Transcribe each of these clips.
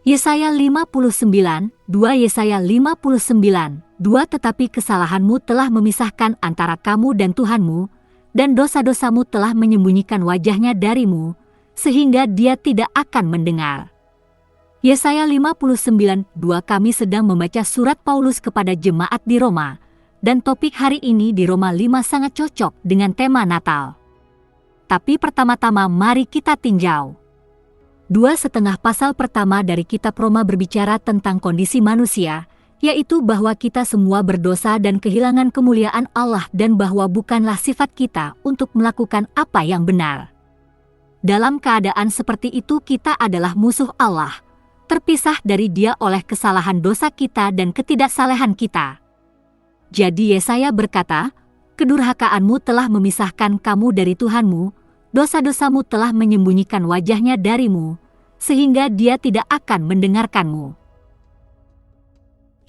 Yesaya 59, 2 Yesaya 59, 2 Tetapi kesalahanmu telah memisahkan antara kamu dan Tuhanmu, dan dosa-dosamu telah menyembunyikan wajahnya darimu, sehingga dia tidak akan mendengar. Yesaya 59, 2 Kami sedang membaca surat Paulus kepada jemaat di Roma, dan topik hari ini di Roma 5 sangat cocok dengan tema Natal. Tapi pertama-tama mari kita tinjau. 2,5 pasal pertama dari kitab Roma berbicara tentang kondisi manusia, yaitu bahwa kita semua berdosa dan kehilangan kemuliaan Allah dan bahwa bukanlah sifat kita untuk melakukan apa yang benar. Dalam keadaan seperti itu kita adalah musuh Allah, terpisah dari Dia oleh kesalahan dosa kita dan ketidaksalehan kita. Jadi Yesaya berkata, "Kedurhakaanmu telah memisahkan kamu dari Tuhanmu, dosa-dosamu telah menyembunyikan wajahnya darimu, sehingga dia tidak akan mendengarkanmu."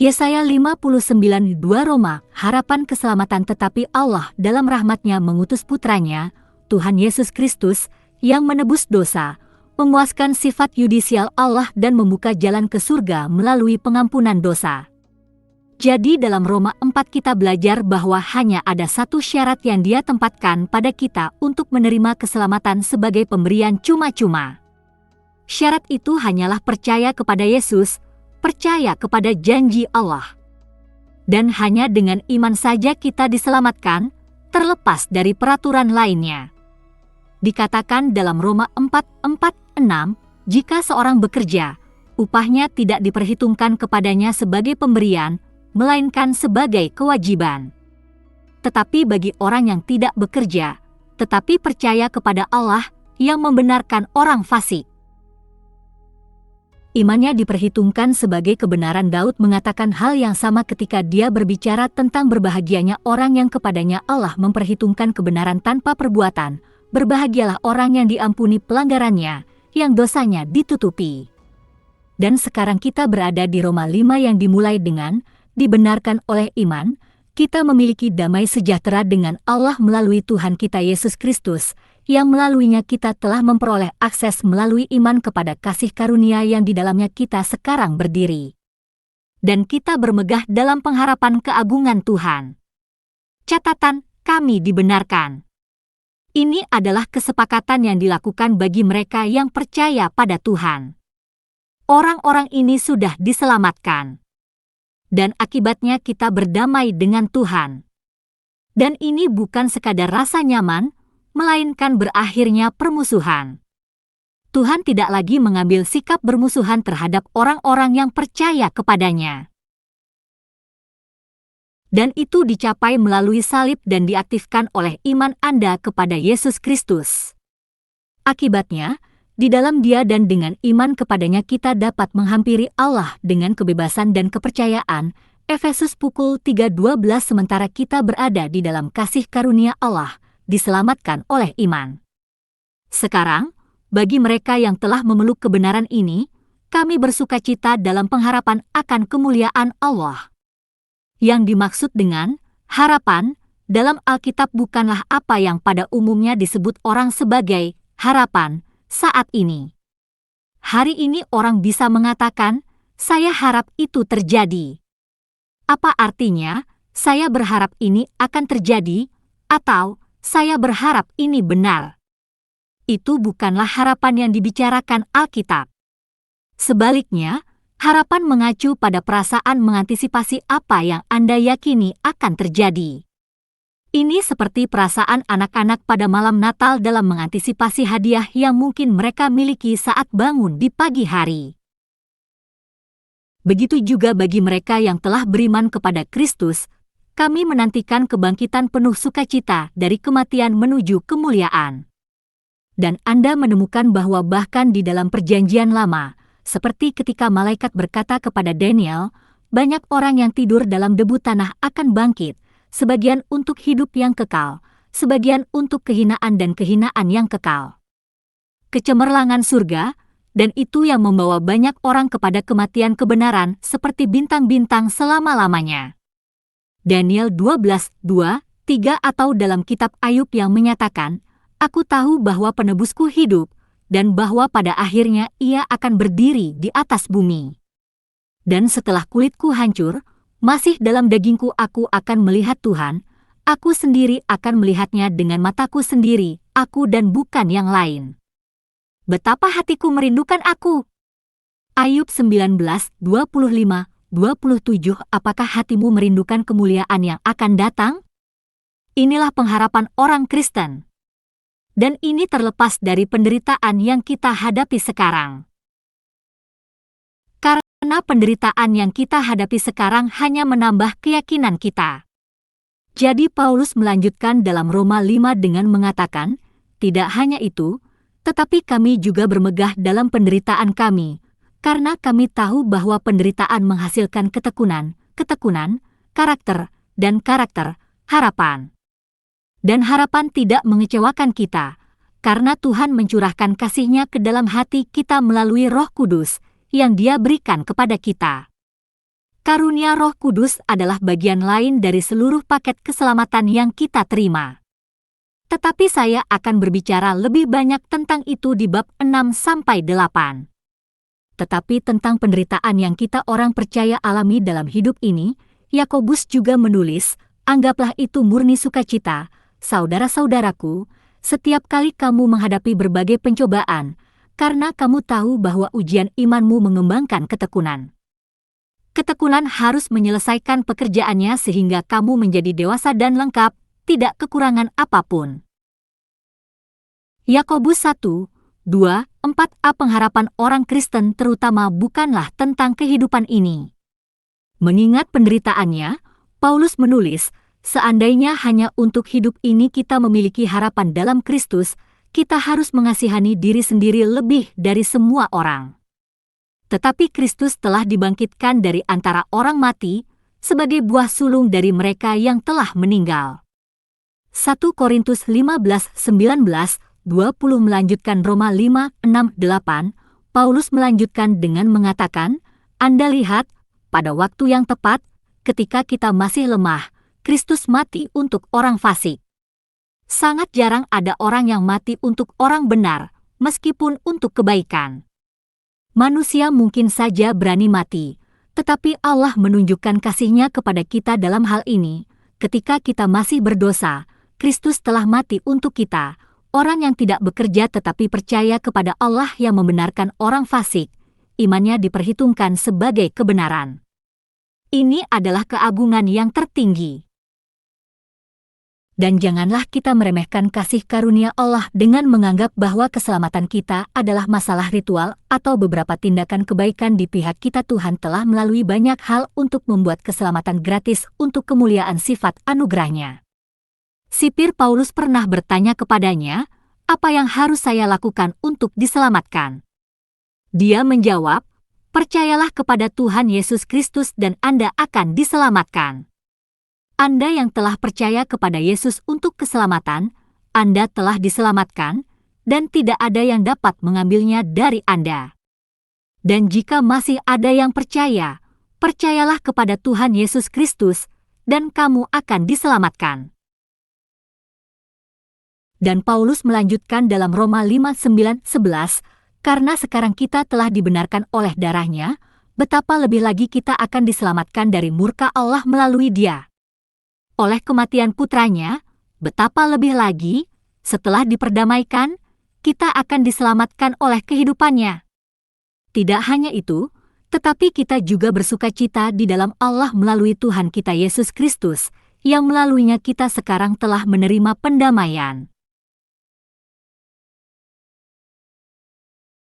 Yesaya 59, 2 Roma, harapan keselamatan. Tetapi Allah dalam rahmat-Nya mengutus putranya, Tuhan Yesus Kristus, yang menebus dosa, memuaskan sifat yudisial Allah dan membuka jalan ke surga melalui pengampunan dosa. Jadi dalam Roma 4 kita belajar bahwa hanya ada satu syarat yang Dia tempatkan pada kita untuk menerima keselamatan sebagai pemberian cuma-cuma. Syarat itu hanyalah percaya kepada Yesus, percaya kepada janji Allah. Dan hanya dengan iman saja kita diselamatkan, terlepas dari peraturan lainnya. Dikatakan dalam Roma 4:4-6, jika seorang bekerja, upahnya tidak diperhitungkan kepadanya sebagai pemberian, melainkan sebagai kewajiban. Tetapi bagi orang yang tidak bekerja, tetapi percaya kepada Allah yang membenarkan orang fasik, imannya diperhitungkan sebagai kebenaran. Daud mengatakan hal yang sama ketika dia berbicara tentang berbahagianya orang yang kepadanya Allah memperhitungkan kebenaran tanpa perbuatan. Berbahagialah orang yang diampuni pelanggarannya, yang dosanya ditutupi. Dan sekarang kita berada di Roma 5 yang dimulai dengan dibenarkan oleh iman, kita memiliki damai sejahtera dengan Allah melalui Tuhan kita Yesus Kristus, yang melaluinya kita telah memperoleh akses melalui iman kepada kasih karunia yang di dalamnya kita sekarang berdiri. Dan kita bermegah dalam pengharapan keagungan Tuhan. Catatan, kami dibenarkan. Ini adalah kesepakatan yang dilakukan bagi mereka yang percaya pada Tuhan. Orang-orang ini sudah diselamatkan. Dan akibatnya kita berdamai dengan Tuhan. Dan ini bukan sekadar rasa nyaman, melainkan berakhirnya permusuhan. Tuhan tidak lagi mengambil sikap bermusuhan terhadap orang-orang yang percaya kepadanya. Dan itu dicapai melalui salib dan diaktifkan oleh iman Anda kepada Yesus Kristus. Akibatnya, di dalam Dia dan dengan iman kepadanya kita dapat menghampiri Allah dengan kebebasan dan kepercayaan. Efesus pukul 3:12. Sementara kita berada di dalam kasih karunia Allah, diselamatkan oleh iman. Sekarang, bagi mereka yang telah memeluk kebenaran ini, kami bersukacita dalam pengharapan akan kemuliaan Allah. Yang dimaksud dengan harapan dalam Alkitab bukanlah apa yang pada umumnya disebut orang sebagai harapan saat ini. Hari ini orang bisa mengatakan, "Saya harap itu terjadi." Apa artinya, "Saya berharap ini akan terjadi," atau "Saya berharap ini benar"? Itu bukanlah harapan yang dibicarakan Alkitab. Sebaliknya, harapan mengacu pada perasaan mengantisipasi apa yang Anda yakini akan terjadi. Ini seperti perasaan anak-anak pada malam Natal dalam mengantisipasi hadiah yang mungkin mereka miliki saat bangun di pagi hari. Begitu juga bagi mereka yang telah beriman kepada Kristus, kami menantikan kebangkitan penuh sukacita dari kematian menuju kemuliaan. Dan Anda menemukan bahwa bahkan di dalam Perjanjian Lama, seperti ketika malaikat berkata kepada Daniel, banyak orang yang tidur dalam debu tanah akan bangkit, sebagian untuk hidup yang kekal, sebagian untuk kehinaan dan kehinaan yang kekal. Kecemerlangan surga, dan itu yang membawa banyak orang kepada kematian kebenaran seperti bintang-bintang selama-lamanya. Daniel 12:2-3 atau dalam kitab Ayub yang menyatakan, "Aku tahu bahwa penebusku hidup, dan bahwa pada akhirnya ia akan berdiri di atas bumi. Dan setelah kulitku hancur, masih dalam dagingku aku akan melihat Tuhan, aku sendiri akan melihatnya dengan mataku sendiri, aku dan bukan yang lain. Betapa hatiku merindukan aku. Ayub 19:25-27. Apakah hatimu merindukan kemuliaan yang akan datang? Inilah pengharapan orang Kristen. Dan ini terlepas dari penderitaan yang kita hadapi sekarang. Karena penderitaan yang kita hadapi sekarang hanya menambah keyakinan kita. Jadi Paulus melanjutkan dalam Roma 5 dengan mengatakan, tidak hanya itu, tetapi kami juga bermegah dalam penderitaan kami, karena kami tahu bahwa penderitaan menghasilkan ketekunan, karakter, dan karakter, harapan. Dan harapan tidak mengecewakan kita, karena Tuhan mencurahkan kasih-Nya ke dalam hati kita melalui Roh Kudus yang Dia berikan kepada kita. Karunia Roh Kudus adalah bagian lain dari seluruh paket keselamatan yang kita terima. Tetapi saya akan berbicara lebih banyak tentang itu di bab 6-8. Tetapi tentang penderitaan yang kita orang percaya alami dalam hidup ini, Yakobus juga menulis, anggaplah itu murni sukacita, saudara-saudaraku, setiap kali kamu menghadapi berbagai pencobaan, karena kamu tahu bahwa ujian imanmu mengembangkan ketekunan. Ketekunan harus menyelesaikan pekerjaannya sehingga kamu menjadi dewasa dan lengkap, tidak kekurangan apapun. Yakobus 1:2-4a. Pengharapan orang Kristen terutama bukanlah tentang kehidupan ini. Mengingat penderitaannya, Paulus menulis, seandainya hanya untuk hidup ini kita memiliki harapan dalam Kristus, kita harus mengasihani diri sendiri lebih dari semua orang. Tetapi Kristus telah dibangkitkan dari antara orang mati, sebagai buah sulung dari mereka yang telah meninggal. 1 Korintus 15:19-20 melanjutkan Roma 5:6-8, Paulus melanjutkan dengan mengatakan, Anda lihat, pada waktu yang tepat, ketika kita masih lemah, Kristus mati untuk orang fasik. Sangat jarang ada orang yang mati untuk orang benar, meskipun untuk kebaikan. Manusia mungkin saja berani mati, tetapi Allah menunjukkan kasih-Nya kepada kita dalam hal ini. Ketika kita masih berdosa, Kristus telah mati untuk kita, orang yang tidak bekerja tetapi percaya kepada Allah yang membenarkan orang fasik, imannya diperhitungkan sebagai kebenaran. Ini adalah keagungan yang tertinggi. Dan janganlah kita meremehkan kasih karunia Allah dengan menganggap bahwa keselamatan kita adalah masalah ritual atau beberapa tindakan kebaikan di pihak kita. Tuhan telah melalui banyak hal untuk membuat keselamatan gratis untuk kemuliaan sifat anugerah-Nya. Sipir Paulus pernah bertanya kepadanya, apa yang harus saya lakukan untuk diselamatkan? Dia menjawab, percayalah kepada Tuhan Yesus Kristus dan Anda akan diselamatkan. Anda yang telah percaya kepada Yesus untuk keselamatan, Anda telah diselamatkan, dan tidak ada yang dapat mengambilnya dari Anda. Dan jika masih ada yang percaya, percayalah kepada Tuhan Yesus Kristus, dan kamu akan diselamatkan. Dan Paulus melanjutkan dalam Roma 5:9-11, karena sekarang kita telah dibenarkan oleh darah-Nya, betapa lebih lagi kita akan diselamatkan dari murka Allah melalui Dia. Oleh kematian putranya, betapa lebih lagi, setelah diperdamaikan, kita akan diselamatkan oleh kehidupannya. Tidak hanya itu, tetapi kita juga bersukacita di dalam Allah melalui Tuhan kita Yesus Kristus, yang melaluinya kita sekarang telah menerima pendamaian.